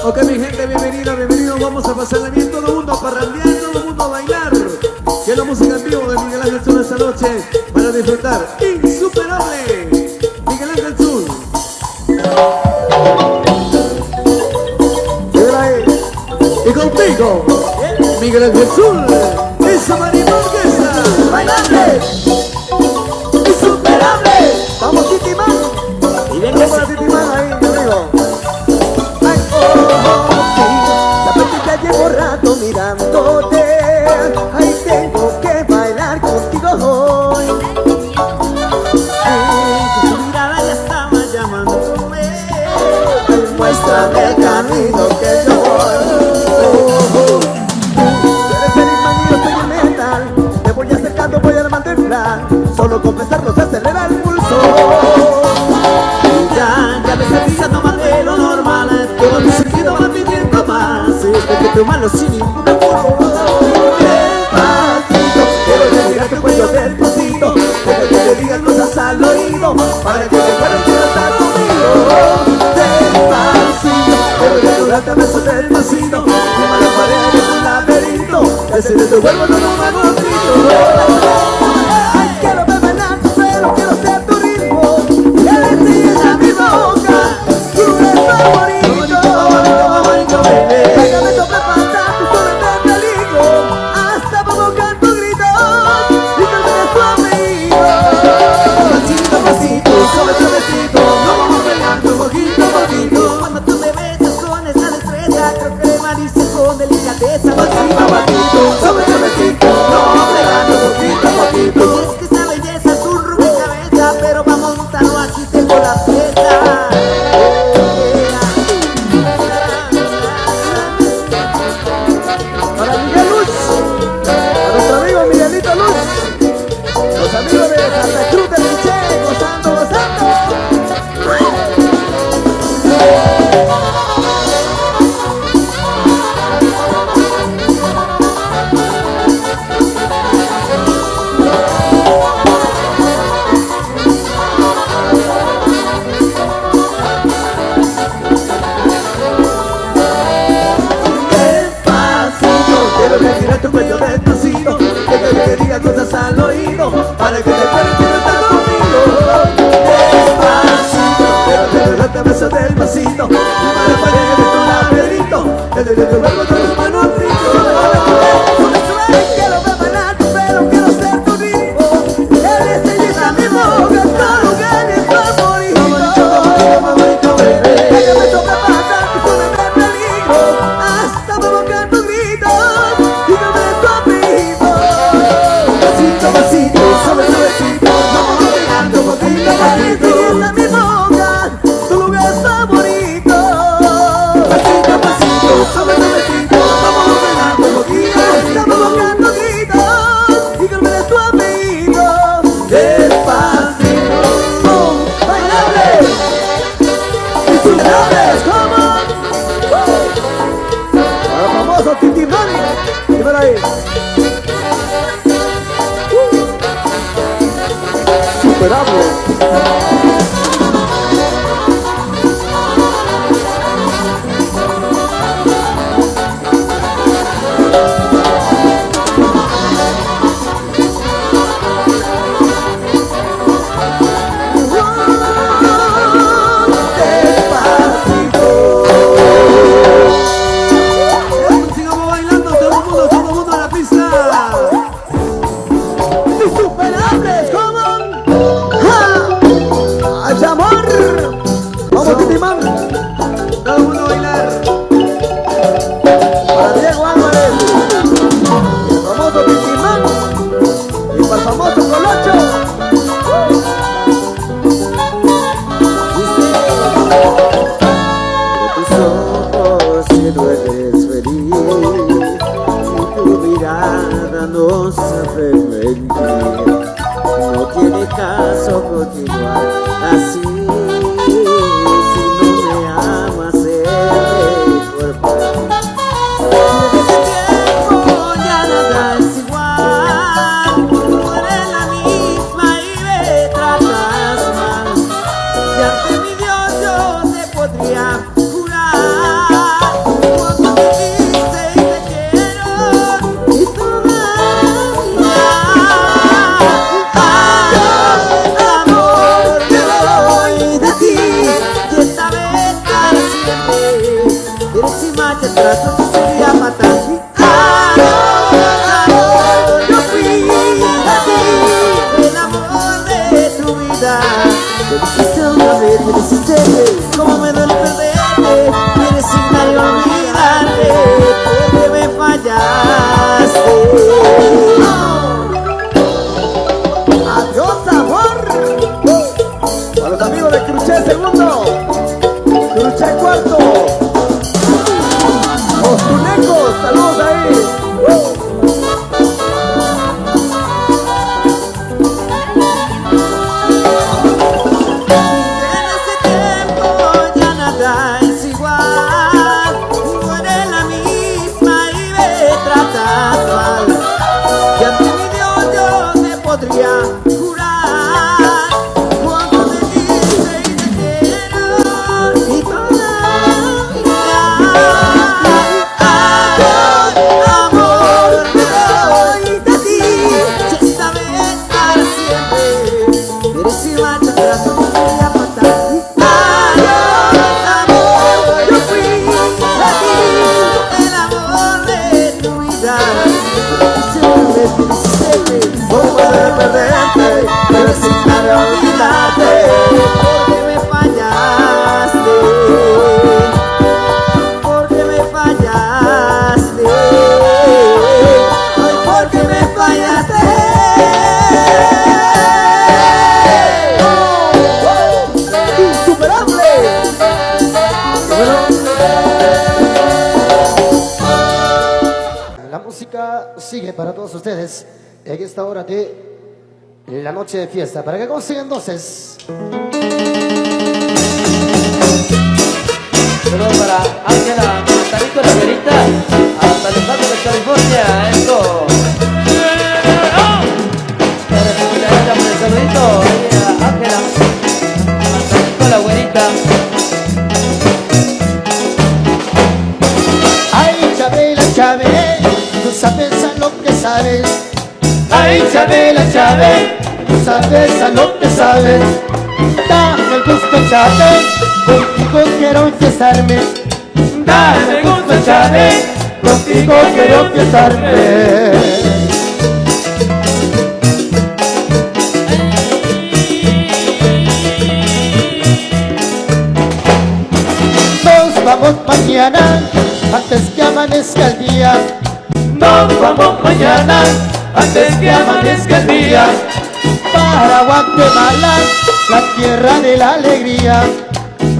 Ok, mi gente, bienvenidos, bienvenidos. Vamos a pasarla bien, todo el mundo a parrandear, todo el mundo a bailar. Que es la música en vivo de Miguel Ángel Zul esta noche para disfrutar. Insuperable, Miguel Ángel Zul. Y contigo, Miguel Ángel Zul, esa marimonguesa, bailable, insuperable. Vamos, Titimán. Y venga para Titimán ahí, mi amigo. Ay, sí, ya llevo rato mirándote. Ay, tengo que bailar contigo hoy. Tu mirada ya estaba llamándome. Muéstrame el camino que yo voy. Tú eres el imán y yo soy el metal. Me voy acercando, voy armando el plan. Solo con pensarlo se acelera el pulso. Ya me está pisando más de lo normal. Todo mi sentido va pidiendo más. Desde que tu mano sin ningún apuro. Despacito, quiero llegar a tu cuello despacito. Quiero que te digan cosas al oído para que te puedas estar conmigo. Despacito, quiero desnudarte a besos del vacío. Quema las paredes de un laberinto. Ese de tu cuerpo no me bonito. Ay, quiero ver bailar tu pelo, quiero ser tu ritmo. Eres llena mi boca, tú eres favorito. Pégame sobre pasar, tú solo de peligro. Hasta provocar tu grito y que me suavecito. Pasito, pasito, suavecito. No vamos bailando poquito a poquito. Cuando tú me besas con esa destreza, creo que me dices con delicadeza. Pasito, pasito, suavecito. No vamos bailando poquito a poquito. Y es que esa belleza es un rompecabezas, pero vamos a montarlo, aquí tengo la pieza. Para Miguel Luz, a nuestro amigo Miguelito Luz, los amigos de Santa Cruz del Liche, gozando, gozando. Quiero respirar tu cuello despacito, quiero que te diga cosas al oído, para que te puedas disfrutar conmigo. Despacito, quiero desnudarte a besos del vasito, quema las paredes de tu laberinto, el de tu cuerpo con tus manos quiero ver bailar tu pelo, quiero ser tu ritmo. Eres belleza, mi boca, todo que eres favorito. Déjame sobrepasar tu zona de peligro, hasta provocar tu grito. Pasito, pasito, suave, suavecito. Vamos bailando poquito a poquito. Esta es mi boca, tu lugar favorito. Pasito, pasito, suave, suavecito. Vamos bailando poquito. Estamos buscando gritos y que me des tu apellido. Despacito, bailable, insuperables, como para famoso Titimán. Dímelo ahí. Insuperable. Sigamos bailando, todo el mundo a la pista. Insuperables, como ¡ay, amor! Vamos, Titimán. Todo el mundo a bailar. Para Diego Álvarez, el famoso Titimán. Y para el famoso Colocho. Tus ojos que no eres feliz y tu mirada no sabe mentir. No tiene caso continuar así. Si no me amas, por favor. Desde ese tiempo ya nada es igual. Tú eres la misma y me tratas mal. Y ante mi Dios yo te podría jurar corazón se quería matar. Amor, yo fui a ti, el amor de tu vida. Me dijiste una vez, me dijiste cómo me duele perderte, me resignaría a olvidarte, porque me fallaste. Adiós, amor. A los amigos de Cruché segundo, Cruché cuarto, los tunecos, saludos ahí. En ese tiempo ya nada es igual, tú eres la misma y me tratas mal. Y ante mi Dios yo te podría jurar cuánto te quise y te quiero y todavía. Amor, me voy de ti, ya esta vez para siempre. Eres y marcha atrás, no te voy a matar. Adiós, amor, yo fui a ti, el amor de tu vida. ¿Cómo poder perderte? Me resignaría a olvidarte. Porque me fallaste, porque me fallaste, ay, porque me fallaste. ¡Insuperable! Bueno, la música sigue para todos ustedes en esta hora de la noche de fiesta. Para que consigan entonces. Saludos para Ángela, Martarito la Verita, hasta Los Ángeles, California. Esto. Muchas gracias por el saludito. Ángela, Martarito la Güerita. Ay, Chabela, Chabela, tú sabes a lo que sabes. Ay, Chabela, Chabela, tú sabes a lo que sabes. Dame el gusto, Chabela, contigo quiero enfiestarme. Dame el gusto, Chabela, contigo quiero enfiestarme. Nos vamos mañana, antes que amanezca el día. Nos vamos mañana, antes que amanezca el día. Para Guatemala, la tierra de la alegría.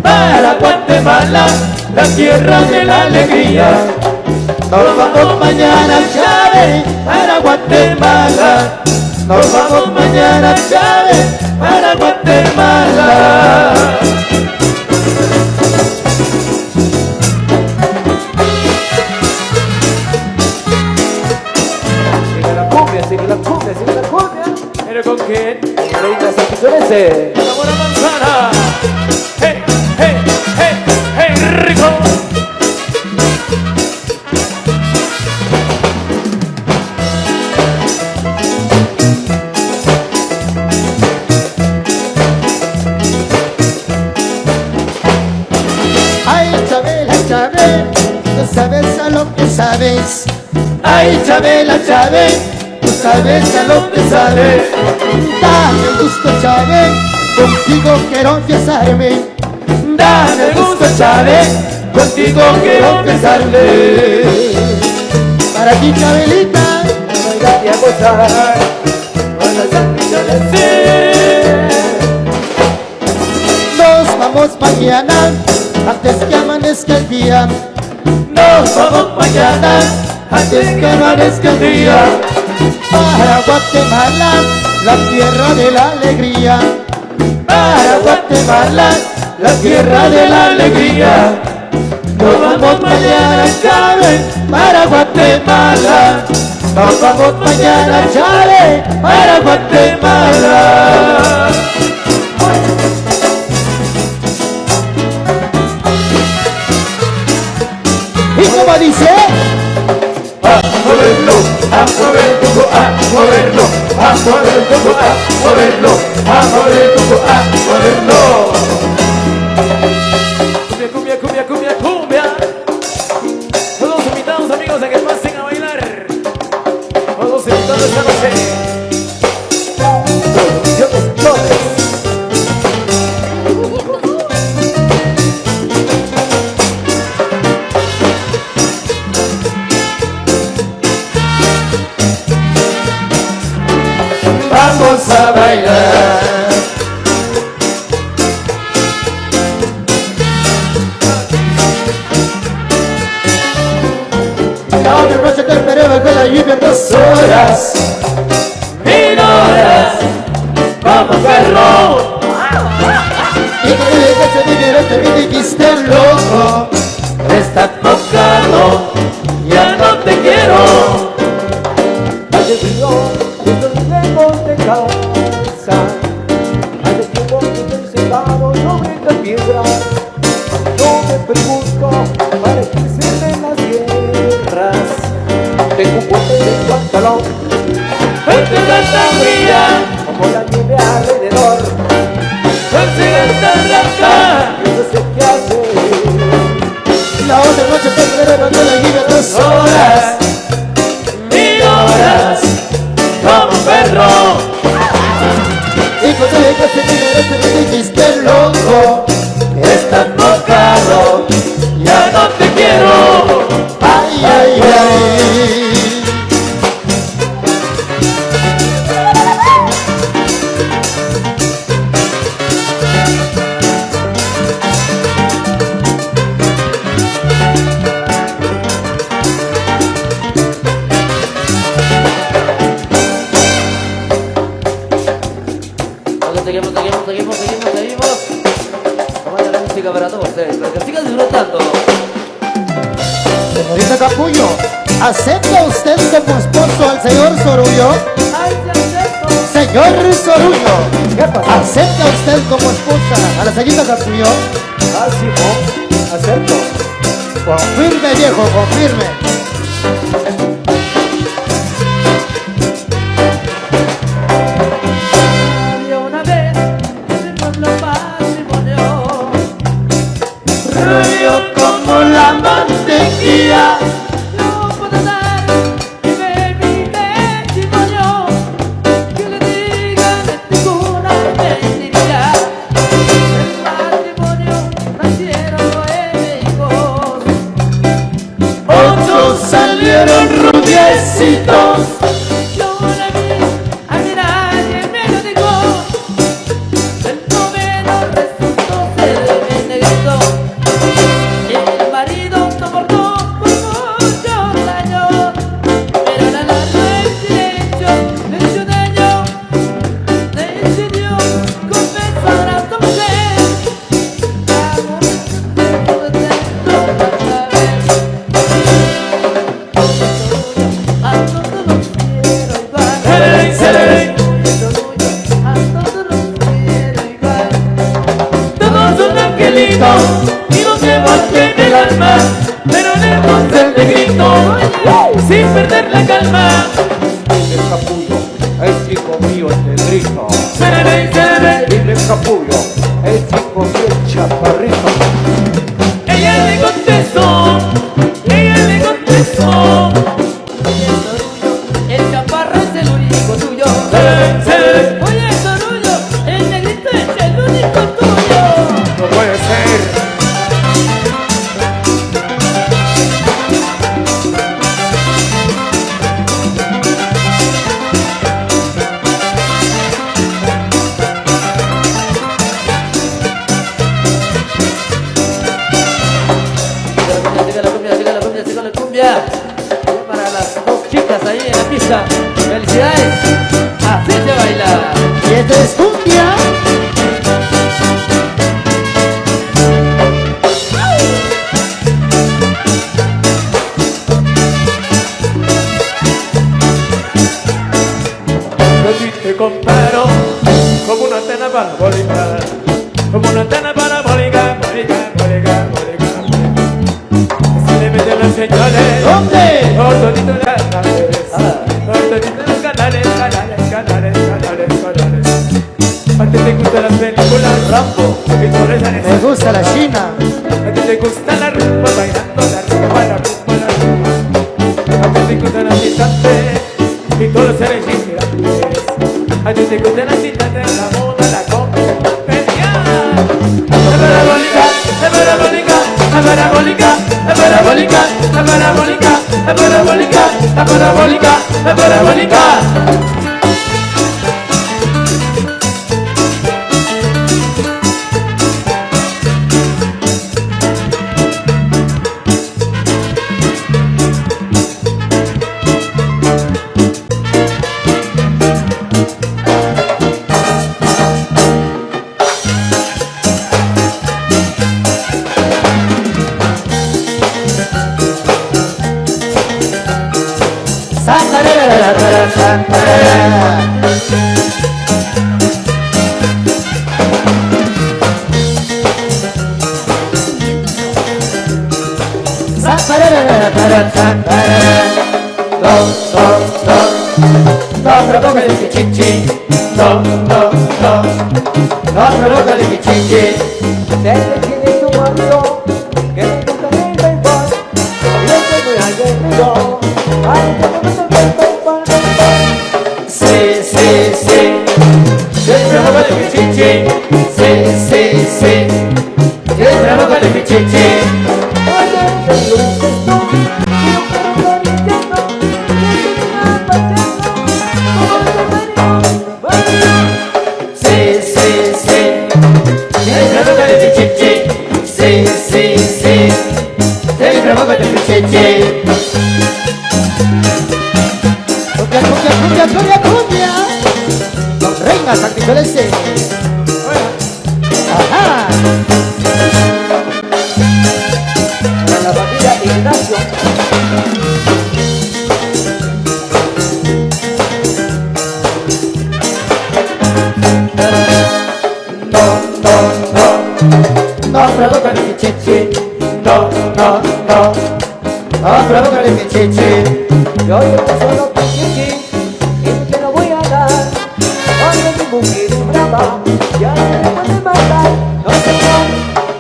Para Guatemala, la tierra de la alegría. Nos vamos mañana, Chávez, para Guatemala. Nos vamos mañana, Chávez, para Guatemala. Sigue la cumbia, sigue la cumbia, sigue la cumbia. ¿Pero con quién? Reina Santisurese. La buena manzana. Hey, hey, hey, hey, rico. Ay, Chabela, Chabela, tú sabes a lo que sabes. Ay, Chabela, Chabela, tú sabes a lo que sabes. Dame el gusto, Chabela, contigo quiero enfiestarme. Dame el gusto, Chabela, contigo quiero enfiestarme. Para ti, Chabelita, Y a gozar con la Santisurese. nos vamos mañana, antes que amanezca el día. Nos vamos mañana, antes que amanezca el día. Para Guatemala, la tierra de la alegría. Para Guatemala, la tierra de la alegría. Nos vamos mañana, Chávez, para Guatemala. Nos vamos mañana, Chávez, para Guatemala. ¿Y cómo dice? A moverlo, a mover todo, a moverlo, a mover todo, a moverlo, a mover todo, a moverlo. Cumbia, cumbia, cumbia, cumbia, cumbia. a bailar. La otra noche te esperé bajo la lluvia 2 horas, 1000 horas, como perro. y cuando llegaste a mi vida te vi dijiste loco. Estás tocado, ya no te quiero. Hace frío, estos lejos de casa. Hace tiempo que estoy sentado sobre esta piedra. Yo me pregunto, ¿para qué se ven las guerras? Tengo un bote de pantalón, fuerte tanta fría, como la nieve alrededor. Consigue tan rasca, yo no sé qué hacer. La otra noche te esperé bajo la lluvia 2 horas, 1000 horas, como perro. y cuando llegaste a mi vida te vi dijiste loco. Estás tocado, ya no te quiero. Ay, ay, ay. Seguimos. Vamos a la música para todos ustedes, para que sigan disfrutando. Señorita Capullo, ¿acepta usted como esposo al señor Sorullo? Ay, te acepto. Señor Sorullo, ¿Qué pasa? ¿acepta usted como esposa a la señorita Capullo? Ah, sí, acepto. Confirme, viejo, confirme. Había una vez en mi pueblo matrimonio, Rubio como la mantequilla. no puedo dar ni ver mi testimonio, que le digan en ninguna mentiría. El matrimonio nacieron 9 hijos, 8 salieron rubiecitos. yo la vi a mirar y él me lo dijo. El 9º resultó ser bien negrito. El marido soportó por muchos años, pero la largo el silencio le hizo daño. Decidió confesar a su mujer. Amor, dejo de serlo otra vez. A todos los quiero igual. A todos los quiero igual. Todos son angelitos y los llevo en el alma, pero lejos del negrito, sin perder la calma. El capullo es hijo mío el negrito. Seré. Dile capullo es hijo mío el chaparrito. Ella le contestó. Oye, Sorullo, el chaparro es el único tuyo. Oye, Sorullo, el negrito es el único tuyo. No puede ser. Siga la cumbia. Para las 2 chicas ahí en la pista. Felicidades. Así se baila. Y esta es cumbia. Yo sí te comparo como una antena parabólica, como una antena parabólica, si le meten las señales, ¿Dónde? por todito los canales, a ti te gustan las películas Rambo, y por esa Me gusta la China. a ti te gusta la rumba, bailando la rumba. A ti te gustan las instantes y todos los seres inspirantes. A ti te gustan las instantes, la moda, la competencia. La parabólica, la parabólica, la parabólica, la parabólica, la parabólica, la parabólica, la parabólica, la parabólica. No provoca el pichichi, no provoca el pichichi. Desde tiene tu marido, que le gusta el béisbol, y yo soy muy aguerrido, ay, que me gusta el béisbol. Sí, sí provoca el pichichi, sí provoca el pichichi. Oye, te lo dices tú, y yo quiero estar diciendo, que te sigas paseando, como tu marido. Sí provoca el pichichi, sí provoca el pichichi. Cumbia. Don Reina San Nicolás. Ajá. Para la familia Ignacio. No provoca el pichichi, no provoca el pichichi. Yo solo pichichi, y te lo voy a dar. Oye, mi mujer es brava, ya no me puede matar. No se va.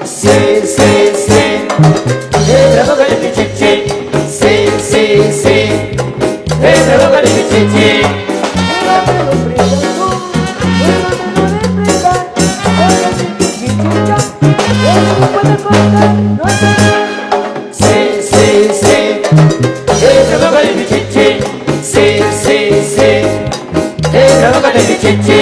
Sí provoca el pichichi, sí provoca el pichichi. Mira, me lo brindas tú, bueno, me lo desprendas. Oye, mi pichichicha, ya no me puede cortar. No se va. Sí provoca el pichichi, sí provoca el pichichi.